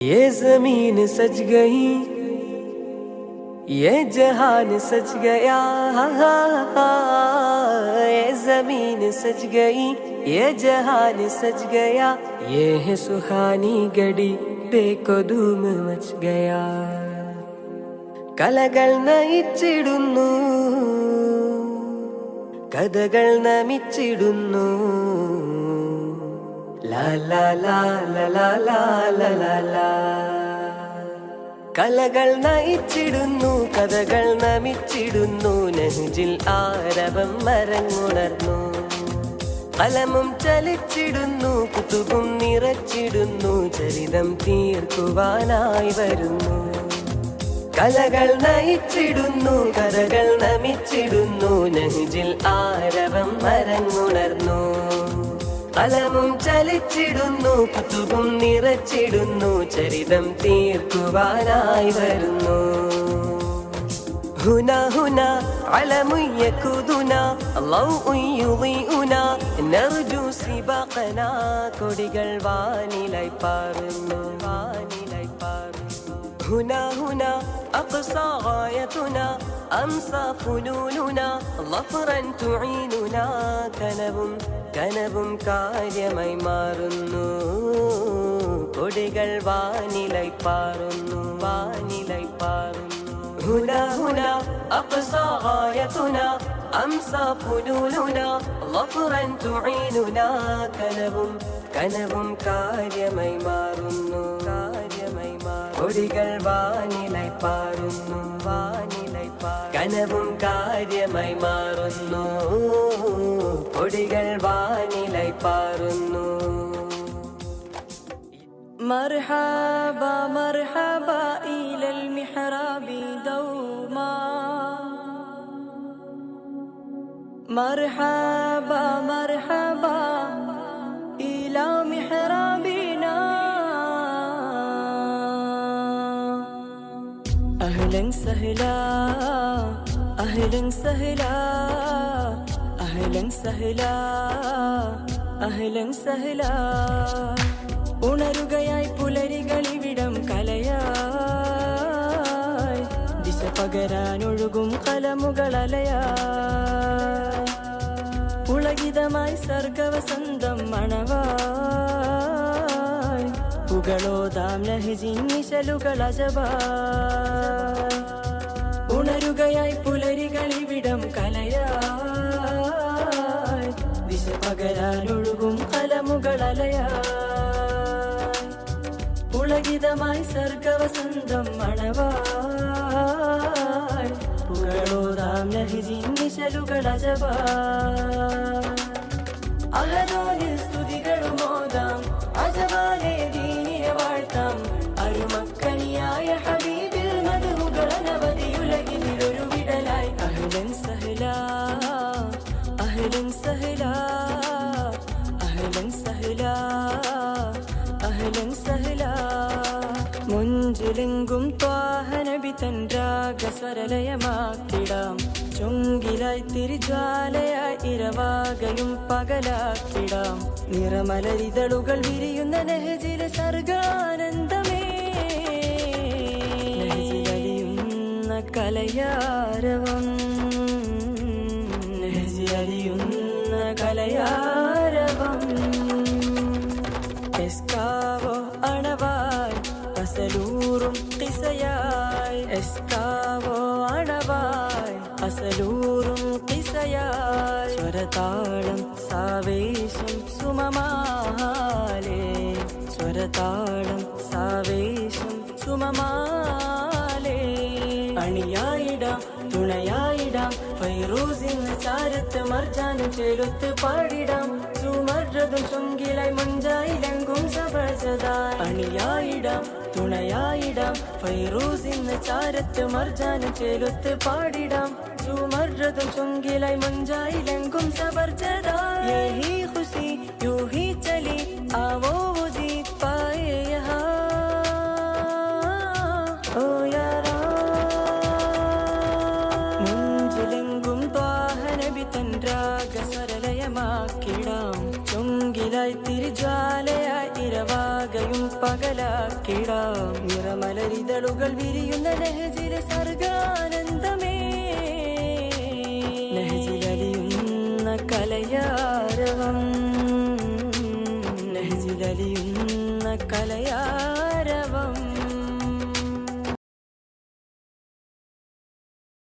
ये जमीन सज गई, ये जहान सज गया। ये जमीन सज गई, ये जहान सज गया। ये है सुहानी घड़ी, देखो धूम मच गया। കലകൾ നയിച്ചിടുന്നു, കഥകൾ നമിച്ചിടുന്നു. ലാ ലാ ലാ ലാ ലാ ലാ ലാ ലാ. കലകൾ നയിച്ചിടുന്നു, കഥകൾ നമിച്ചിടുന്നു. നെഞ്ചിൽ ആരവം മരങ്ങുണർന്നു, കലമും ചലിച്ചിടുന്നു, കുത്തുബും നിറച്ചിടുന്നു. ചരിതം തീർക്കുവാനായി വരുന്നു. കലകൾ നയിച്ചിടുന്നു, കഥകൾ നമിച്ചിടുന്നു. നെഞ്ചിൽ ആരവം മരങ്ങുണർന്നു, കലമും ചലിച്ചിടുന്നു, കുത്തുബും നിറച്ചിടുന്നു. ചരിതം തീർക്കുവാനായി വരുന്നു. ഹുന ഹുന അലമുൻ യഖുദുനാ അല്ലാഹു യുളീഉനാ നർജു സിബഖനാ. കൊടികൾ വാനിലായി പാറുന്നു, വാനിലായി പാറുന്നു. ഹുന ഹുന അഖ്സാ ഗായതുനാ അംസാ ഫുനൂനുനാ ളഫറൻ തുഈനുനാ. കനവും കനവും കാര്യമായി മാറുന്നു, കൊടികൾ വാനിലായി പാറുന്നു, വാനിലായി പാറുന്നു. ഹുന ഹുന അഖ്സാ ഗായതുനാ അംസാ ഫുനൂനുനാ ളഫറൻ തുഈനുനാ. കനവും കനവും കാര്യമായി മാറുന്നു, കാര്യമായി മാറുന്നു. കൊടികൾ വാനിലായി പാറുന്നു, വാനിലായി പാറുന്നു. കനവും കാര്യമായി മാറുന്നു, കൊടികൾ വാനിലായി പാറുന്നു. മർഹബ മർഹബ ഇലൽ മിഹ്റാബി ദൗമാ. മർഹബ മർഹബ ഇലാ മിഹ്റാബിനാ. അഹ്ലൻ സഹ്ലാ അഹ്ലൻ സഹ്ലാ അഹ്ലൻ സഹ്ലാ അഹ്ലൻ സഹ്ലാ. ഉണരുകയായി പുലരികളിവിടം കലയായി, ദിശ പകരാനൊഴുകും കലമുകളലയായി. പുളകിതമായി സർഗവസന്തം മണവായി, പുകളോതാം നഹ്ജിൻ നിശലുകൾ അജബായി. ഉണരുകയായി പുലരികളിവിടം കലയായി, ദിശ പകരാനൊഴുകും കലമുകളലയായി. പുളകിതമായി സർഗവസന്തം മണവായി, പുകളോതാം നഹ്ജിൻ നിശലുകൾ അജബായി. അഹദോനിൽ സ്തുതികളുമോദാം, അജബാലെ ദീനിനെ വാഴ്ത്താം. അരുമക്കനിയായ ഹബീബിൽ മദ്ഹുകൾ അനവധിയുലകിലൊരു വിടലായി. അഹ്ലൻ സഹ്ലാ അഹ്ലൻ സഹ്ലാ അഹ്ലൻ സഹ്ലാ അഹ്ലൻ സഹ്ലാ. മുഞ്ചിലെങ്കും ത്വാഹ നബി തൻ രാഗസ്വരലയമാക്കിടാം. ചുങ്കിലായി തിരിജ്വാലയായി ഇരവാകയും പകലാക്കിടാം. നിറമലരിതളുകൾ വിരിയുന്ന നെഹ്ജിലെ സർഗാനന്ദമേ. നെഹ്ജിലലിയുന്ന കലയാരവം, നെഹ്ജിലലിയുന്ന കലയാരവം. എസ്കാവോ അണവായി അസലൂറും കിസയായി. എസ്കാവോ അണവായി അസലൂറും കിസയായി. സ്വരതാളം സാവേശം സുമമാലേ, സ്വരതാളം സാവേശം സുമമാലേ. അണിയായിടാം തുണയായിടാം, ഫൈറൂസിന് ചാരത്ത് മർജാനും ചേലൊത്ത് പാടിടാം. സുമർജതും ചുങ്കിലായി മുഞ്ചായിലെങ്കും സബർജതായി. അണിയായിടാം തുണയായിടാം, ഫൈറൂസിന് ചാരത്ത് മർജാനും ചേലൊത്ത് പാടിടാം. സുമർജതും ചുങ്കിലായി മുഞ്ചായിലെങ്കും സബർജതായി. യഹീ ഖുശി യൂഹി ചലി ആവോ वो जीत पाए यहाँ. ഓ യാരാ മുഞ്ചിലെങ്കും ത്വാഹ നബി തൻ രാഗസ്വരലയമാക്കിടാം. ചുങ്കിലായി തിരിജ്വാലയായി ഇരവാകയും പകലാക്കിടാം. നിറമലരിതളുകൾ വിരിയുന്ന നെഹ്ജിലെ സർഗാനന്ദമേ നെഹ്ജിലലിയുന്ന കലയാരവം നെഹ്ജിലലിയുന്ന കലയാ